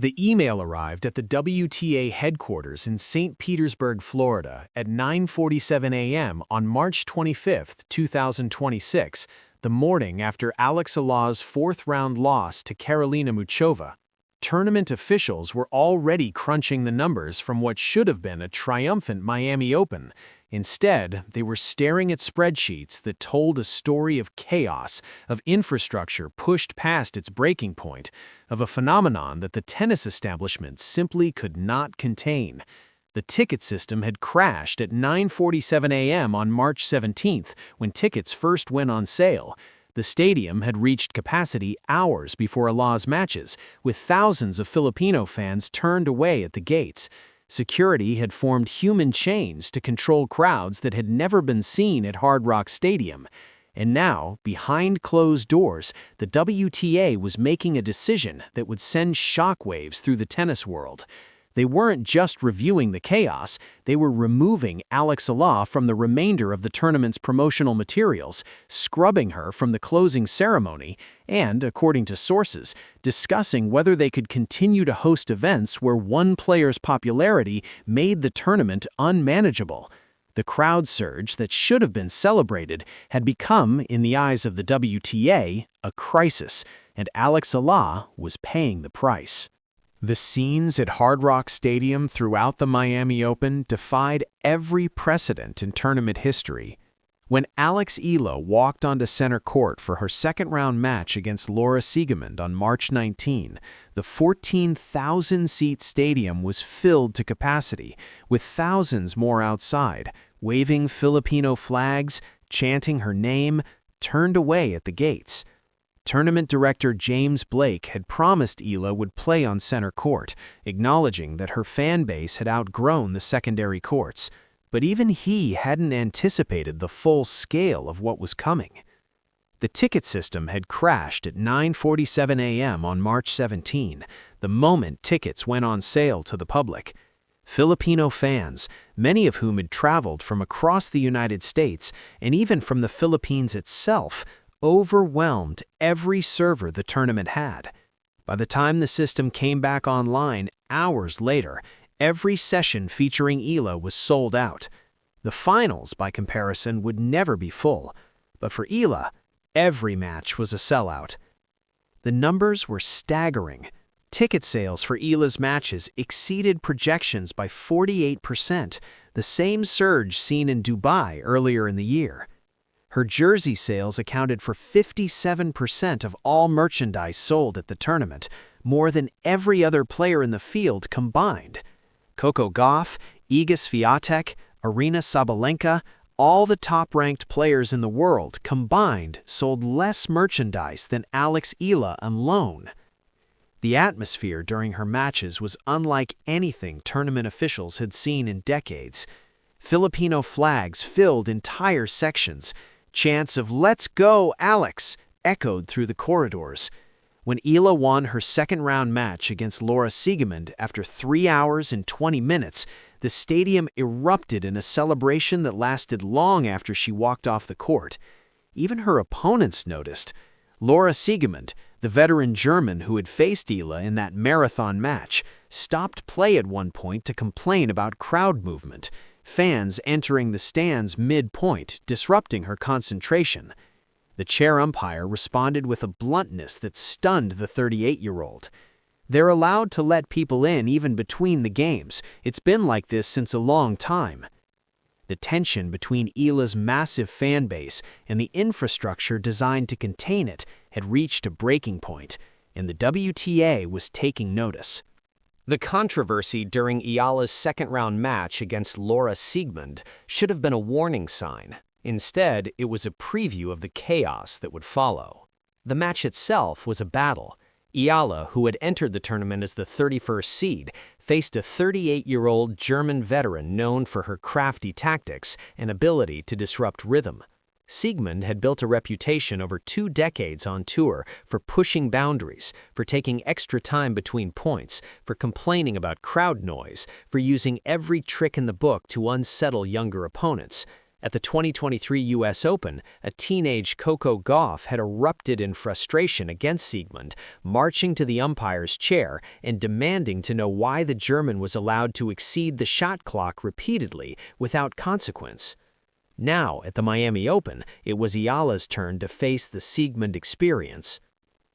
The email arrived at the WTA headquarters in St. Petersburg, Florida, at 9:47 a.m. on March 25, 2026, the morning after Alex Eala's fourth-round loss to Karolina Muchova. Tournament officials were already crunching the numbers from what should have been a triumphant Miami Open. Instead, they were staring at spreadsheets that told a story of chaos, of infrastructure pushed past its breaking point, of a phenomenon that the tennis establishment simply could not contain. The ticket system had crashed at 9:47 a.m. on March 17th when tickets first went on sale. The stadium had reached capacity hours before Eala's matches, with thousands of Filipino fans turned away at the gates. Security had formed human chains to control crowds that had never been seen at Hard Rock Stadium. And now, behind closed doors, the WTA was making a decision that would send shockwaves through the tennis world. They weren't just reviewing the chaos, they were removing Alex Eala from the remainder of the tournament's promotional materials, scrubbing her from the closing ceremony, and, according to sources, discussing whether they could continue to host events where one player's popularity made the tournament unmanageable. The crowd surge that should have been celebrated had become, in the eyes of the WTA, a crisis, and Alex Eala was paying the price. The scenes at Hard Rock Stadium throughout the Miami Open defied every precedent in tournament history. When Alex Eala walked onto center court for her second-round match against Laura Siegemund on March 19, the 14,000-seat stadium was filled to capacity, with thousands more outside, waving Filipino flags, chanting her name, turned away at the gates. Tournament director James Blake had promised Eala would play on center court, acknowledging that her fan base had outgrown the secondary courts. But even he hadn't anticipated the full scale of what was coming. The ticket system had crashed at 9:47 a.m. on March 17, the moment tickets went on sale to the public. Filipino fans, many of whom had traveled from across the United States and even from the Philippines itself, overwhelmed every server the tournament had. By the time the system came back online hours later, every session featuring Eala was sold out. The finals, by comparison, would never be full, but for Eala, every match was a sellout. The numbers were staggering. Ticket sales for Eala's matches exceeded projections by 48%, the same surge seen in Dubai earlier in the year. Her jersey sales accounted for 57% of all merchandise sold at the tournament, more than every other player in the field combined. Coco Gauff, Iga Swiatek, Aryna Sabalenka, all the top-ranked players in the world combined sold less merchandise than Alex Eala alone. The atmosphere during her matches was unlike anything tournament officials had seen in decades. Filipino flags filled entire sections. Chants of "Let's go, Alex!" echoed through the corridors. When Eala won her second-round match against Laura Siegemund after 3 hours and 20 minutes, the stadium erupted in a celebration that lasted long after she walked off the court. Even her opponents noticed. Laura Siegemund, the veteran German who had faced Eala in that marathon match, stopped play at one point to complain about crowd movement, fans entering the stands mid-point, disrupting her concentration. The chair umpire responded with a bluntness that stunned the 38-year-old. "They're allowed to let people in even between the games. It's been like this since a long time." The tension between Eala's massive fan base and the infrastructure designed to contain it had reached a breaking point, and the WTA was taking notice. The controversy during Eala's second-round match against Laura Siegemund should have been a warning sign. Instead, it was a preview of the chaos that would follow. The match itself was a battle. Eala, who had entered the tournament as the 31st seed, faced a 38-year-old German veteran known for her crafty tactics and ability to disrupt rhythm. Siegemund had built a reputation over 2 decades on tour for pushing boundaries, for taking extra time between points, for complaining about crowd noise, for using every trick in the book to unsettle younger opponents. At the 2023 U.S. Open, a teenage Coco Gauff had erupted in frustration against Siegemund, marching to the umpire's chair and demanding to know why the German was allowed to exceed the shot clock repeatedly without consequence. Now, at the Miami Open, it was Eala's turn to face the Siegemund experience.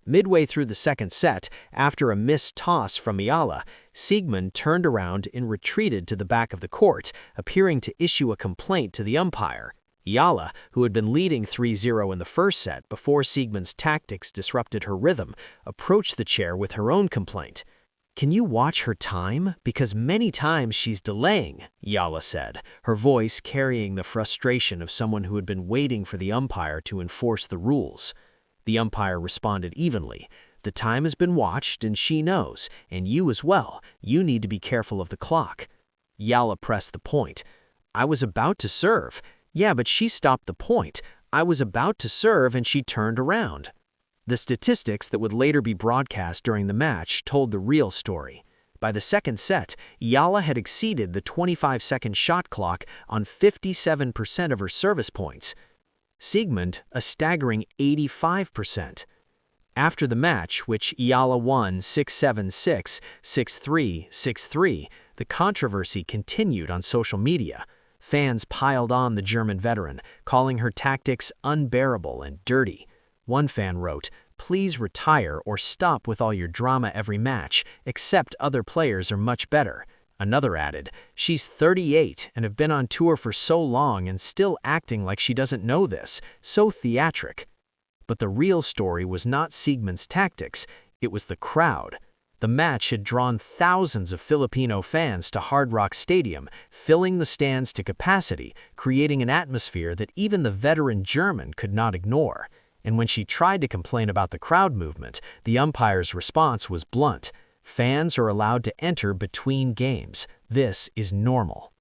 Midway through the second set, after a missed toss from Eala, Siegemund turned around and retreated to the back of the court, appearing to issue a complaint to the umpire. Eala, who had been leading 3-0 in the first set before Siegemund's tactics disrupted her rhythm, approached the chair with her own complaint. "Can you watch her time? Because many times she's delaying," Eala said, her voice carrying the frustration of someone who had been waiting for the umpire to enforce the rules. The umpire responded evenly. "The time has been watched and she knows, and you as well. You need to be careful of the clock." Eala pressed the point. "I was about to serve." "Yeah, but she stopped the point. I was about to serve and she turned around." The statistics that would later be broadcast during the match told the real story. By the second set, Eala had exceeded the 25-second shot clock on 57% of her service points. Siegemund, a staggering 85%. After the match, which Eala won 6-7, 6, 6-3, 6-3, the controversy continued on social media. Fans piled on the German veteran, calling her tactics unbearable and dirty. One fan wrote, "Please retire or stop with all your drama every match, except other players are much better." Another added, "She's 38 and have been on tour for so long and still acting like she doesn't know this, so theatric." But the real story was not Siegemund's tactics, it was the crowd. The match had drawn thousands of Filipino fans to Hard Rock Stadium, filling the stands to capacity, creating an atmosphere that even the veteran German could not ignore. And when she tried to complain about the crowd movement, the umpire's response was blunt. "Fans are allowed to enter between games. This is normal."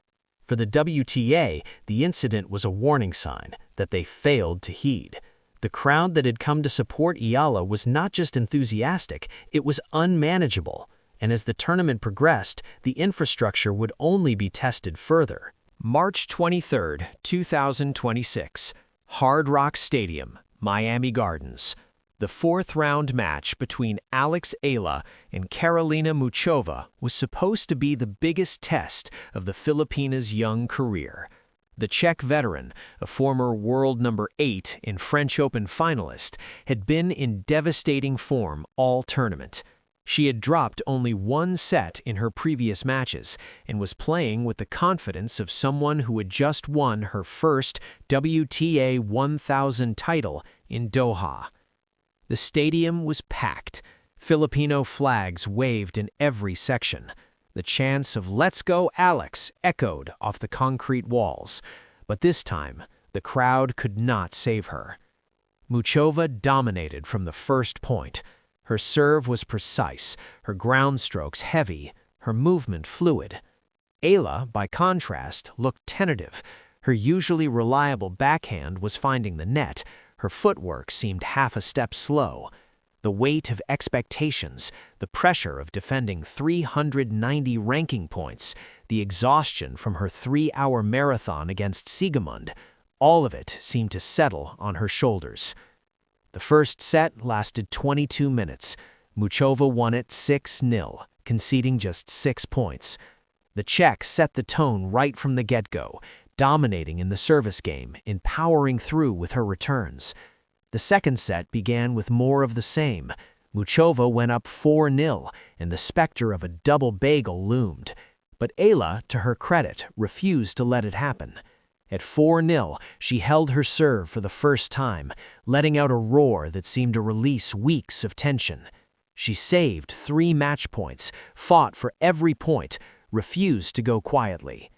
For the WTA, the incident was a warning sign that they failed to heed. The crowd that had come to support Eala was not just enthusiastic, it was unmanageable. And as the tournament progressed, the infrastructure would only be tested further. March 23, 2026, Hard Rock Stadium, Miami Gardens. The fourth-round match between Eala and Karolina Muchova was supposed to be the biggest test of the Filipina's young career. The Czech veteran, a former world number 8 and French Open finalist, had been in devastating form all tournament. She had dropped only one set in her previous matches and was playing with the confidence of someone who had just won her first WTA 1000 title in Doha. The stadium was packed. Filipino flags waved in every section. The chants of "Let's go, Alex" echoed off the concrete walls. But this time, the crowd could not save her. Muchova dominated from the first point. Her serve was precise, her ground strokes heavy, her movement fluid. Eala, by contrast, looked tentative. Her usually reliable backhand was finding the net. Her footwork seemed half a step slow. The weight of expectations, the pressure of defending 390 ranking points, the exhaustion from her 3-hour marathon against Siegemund, all of it seemed to settle on her shoulders. The first set lasted 22 minutes. Muchova won it 6-0, conceding just 6 points. The Czech set the tone right from the get-go, dominating in the service game and powering through with her returns. The second set began with more of the same. Muchova went up 4-0, and the specter of a double bagel loomed. But Eala, to her credit, refused to let it happen. At 4-0, she held her serve for the first time, letting out a roar that seemed to release weeks of tension. She saved 3 match points, fought for every point, refused to go quietly.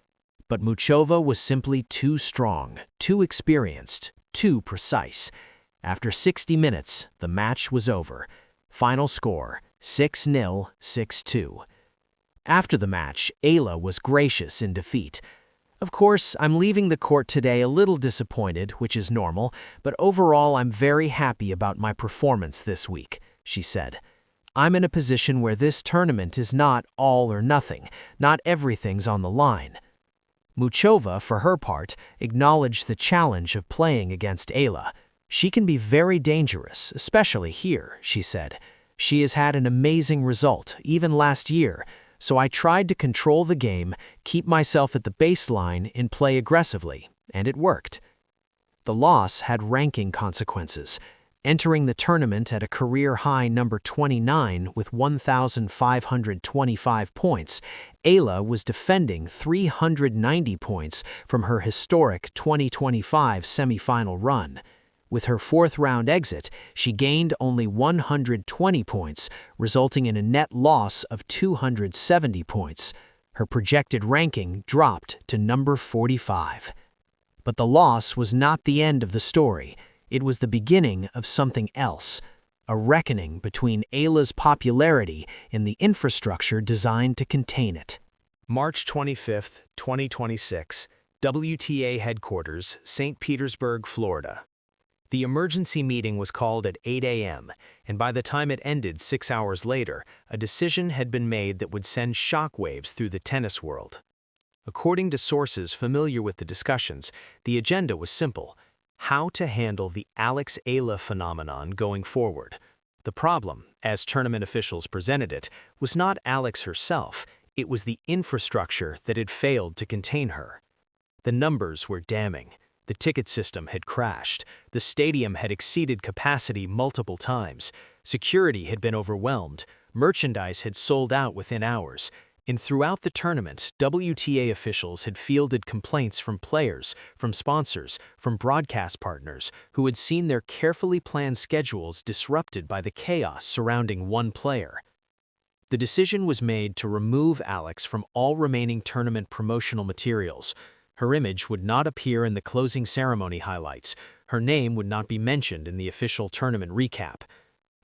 But Muchova was simply too strong, too experienced, too precise. After 60 minutes, the match was over. Final score, 6-0, 6-2. After the match, Eala was gracious in defeat. "Of course, I'm leaving the court today a little disappointed, which is normal, but overall I'm very happy about my performance this week," she said. "I'm in a position where this tournament is not all or nothing, not everything's on the line." Muchova, for her part, acknowledged the challenge of playing against Eala. "She can be very dangerous, especially here," she said. "She has had an amazing result, even last year, so I tried to control the game, keep myself at the baseline, and play aggressively, and it worked." The loss had ranking consequences. Entering the tournament at a career-high number 29 with 1,525 points, Eala was defending 390 points from her historic 2025 semifinal run. With her fourth-round exit, she gained only 120 points, resulting in a net loss of 270 points. Her projected ranking dropped to number 45. But the loss was not the end of the story. It was the beginning of something else, a reckoning between Eala's popularity and the infrastructure designed to contain it. March 25, 2026, WTA headquarters, St. Petersburg, Florida. The emergency meeting was called at 8 a.m., and by the time it ended 6 hours later, a decision had been made that would send shockwaves through the tennis world. According to sources familiar with the discussions, the agenda was simple: how to handle the Eala phenomenon going forward. The problem, as tournament officials presented it, was not Alex herself, it was the infrastructure that had failed to contain her. The numbers were damning. The ticket system had crashed. The stadium had exceeded capacity multiple times. Security had been overwhelmed. Merchandise had sold out within hours. And throughout the tournament, WTA officials had fielded complaints from players, from sponsors, from broadcast partners who had seen their carefully planned schedules disrupted by the chaos surrounding one player. The decision was made to remove Alex from all remaining tournament promotional materials. Her image would not appear in the closing ceremony highlights. Her name would not be mentioned in the official tournament recap.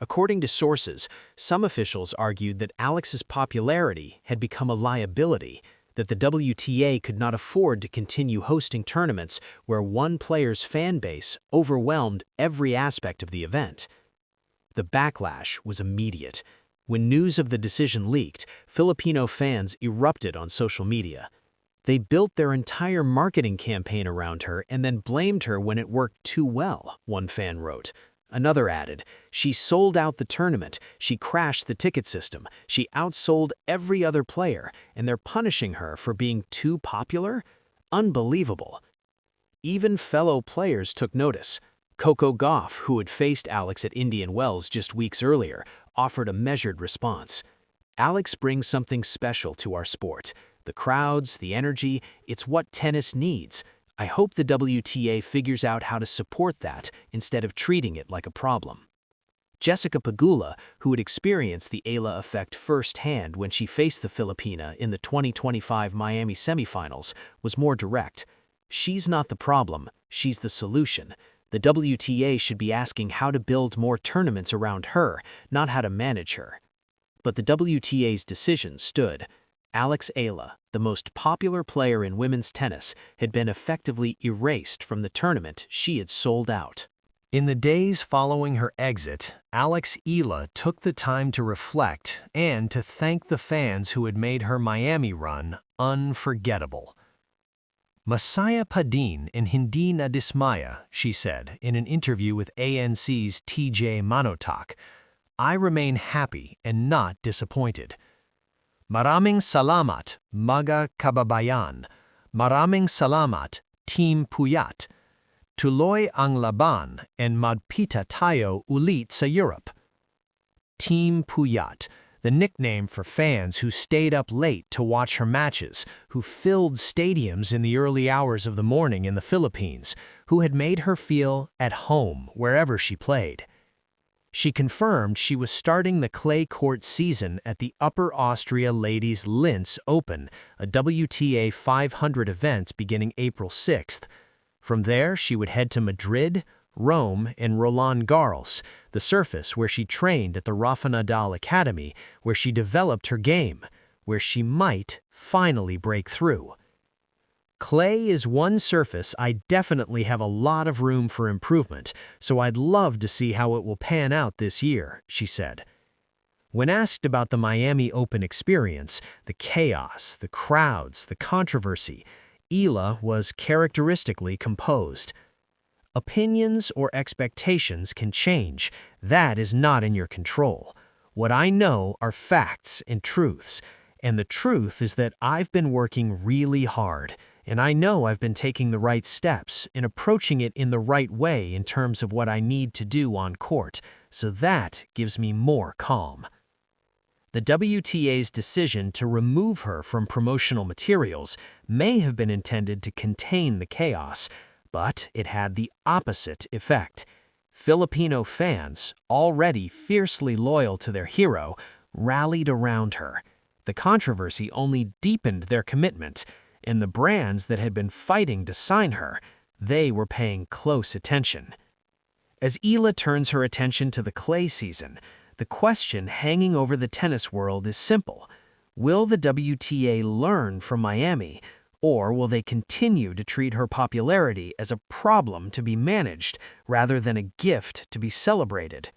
According to sources, some officials argued that Alex's popularity had become a liability, that the WTA could not afford to continue hosting tournaments where one player's fan base overwhelmed every aspect of the event. The backlash was immediate. When news of the decision leaked, Filipino fans erupted on social media. They built their entire marketing campaign around her and then blamed her when it worked too well, one fan wrote. Another added, "She sold out the tournament, she crashed the ticket system, she outsold every other player, and they're punishing her for being too popular? Unbelievable." Even fellow players took notice. Coco Gauff, who had faced Alex at Indian Wells just weeks earlier, offered a measured response. "Alex brings something special to our sport. The crowds, the energy, it's what tennis needs. I hope the WTA figures out how to support that instead of treating it like a problem." Jessica Pegula, who had experienced the Eala effect firsthand when she faced the Filipina in the 2025 Miami semifinals, was more direct. "She's not the problem, she's the solution. The WTA should be asking how to build more tournaments around her, not how to manage her." But the WTA's decision stood. Alex Eala, the most popular player in women's tennis, had been effectively erased from the tournament she had sold out. In the days following her exit, Alex Eala took the time to reflect and to thank the fans who had made her Miami run unforgettable. "Masaya pa din and hindi na dismaya," she said in an interview with ANC's TJ Manotak. "I remain happy and not disappointed. Maraming salamat, mga kababayan. Maraming salamat, Team Puyat. Tuloy ang laban and magpita tayo ulit sa Europe." Team Puyat, the nickname for fans who stayed up late to watch her matches, who filled stadiums in the early hours of the morning in the Philippines, who had made her feel at home wherever she played. She confirmed she was starting the clay court season at the Upper Austria Ladies Linz Open, a WTA 500 event beginning April 6th. From there, she would head to Madrid, Rome, and Roland Garros, the surface where she trained at the Rafa Nadal Academy, where she developed her game, where she might finally break through. "Clay is one surface I definitely have a lot of room for improvement, so I'd love to see how it will pan out this year," she said. When asked about the Miami Open experience, the chaos, the crowds, the controversy, Eala was characteristically composed. Opinions or expectations can change. That is not in your control. What I know are facts and truths, and the truth is that I've been working really hard, and I know I've been taking the right steps and approaching it in the right way in terms of what I need to do on court, so that gives me more calm. The WTA's decision to remove her from promotional materials may have been intended to contain the chaos, but it had the opposite effect. Filipino fans, already fiercely loyal to their hero, rallied around her. The controversy only deepened their commitment, and the brands that had been fighting to sign her, they were paying close attention. As Eala turns her attention to the clay season, the question hanging over the tennis world is simple. Will the WTA learn from Miami, or will they continue to treat her popularity as a problem to be managed rather than a gift to be celebrated?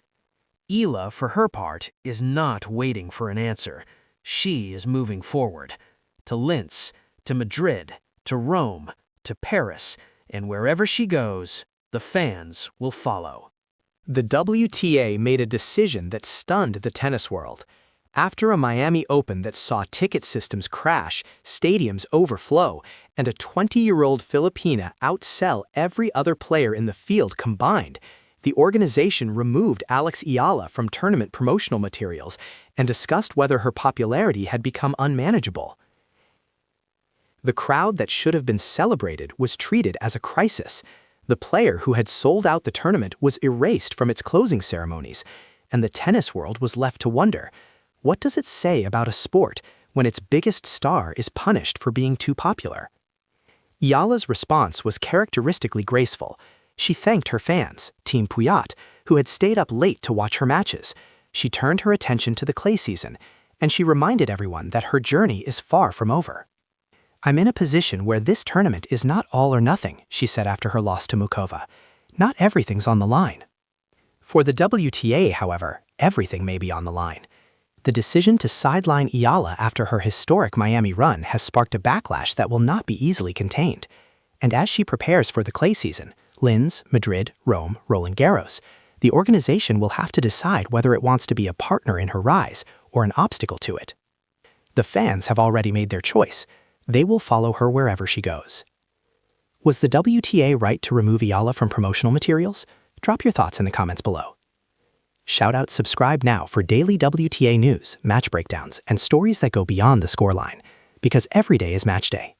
Eala, for her part, is not waiting for an answer. She is moving forward. To Linz, to Madrid, to Rome, to Paris, and wherever she goes, the fans will follow. The WTA made a decision that stunned the tennis world. After a Miami Open that saw ticket systems crash, stadiums overflow, and a 20-year-old Filipina outsell every other player in the field combined, the organization removed Eala from tournament promotional materials and discussed whether her popularity had become unmanageable. The crowd that should have been celebrated was treated as a crisis. The player who had sold out the tournament was erased from its closing ceremonies, and the tennis world was left to wonder, what does it say about a sport when its biggest star is punished for being too popular? Eala's response was characteristically graceful. She thanked her fans, Team Puyat, who had stayed up late to watch her matches. She turned her attention to the clay season, and she reminded everyone that her journey is far from over. "I'm in a position where this tournament is not all or nothing," she said after her loss to Muchova. "Not everything's on the line." For the WTA, however, everything may be on the line. The decision to sideline Eala after her historic Miami run has sparked a backlash that will not be easily contained. And as she prepares for the clay season, Linz, Madrid, Rome, Roland Garros, the organization will have to decide whether it wants to be a partner in her rise or an obstacle to it. The fans have already made their choice. They will follow her wherever she goes. Was the WTA right to remove Eala from promotional materials? Drop your thoughts in the comments below. Shout out, subscribe now for daily WTA news, match breakdowns, and stories that go beyond the scoreline, because every day is match day.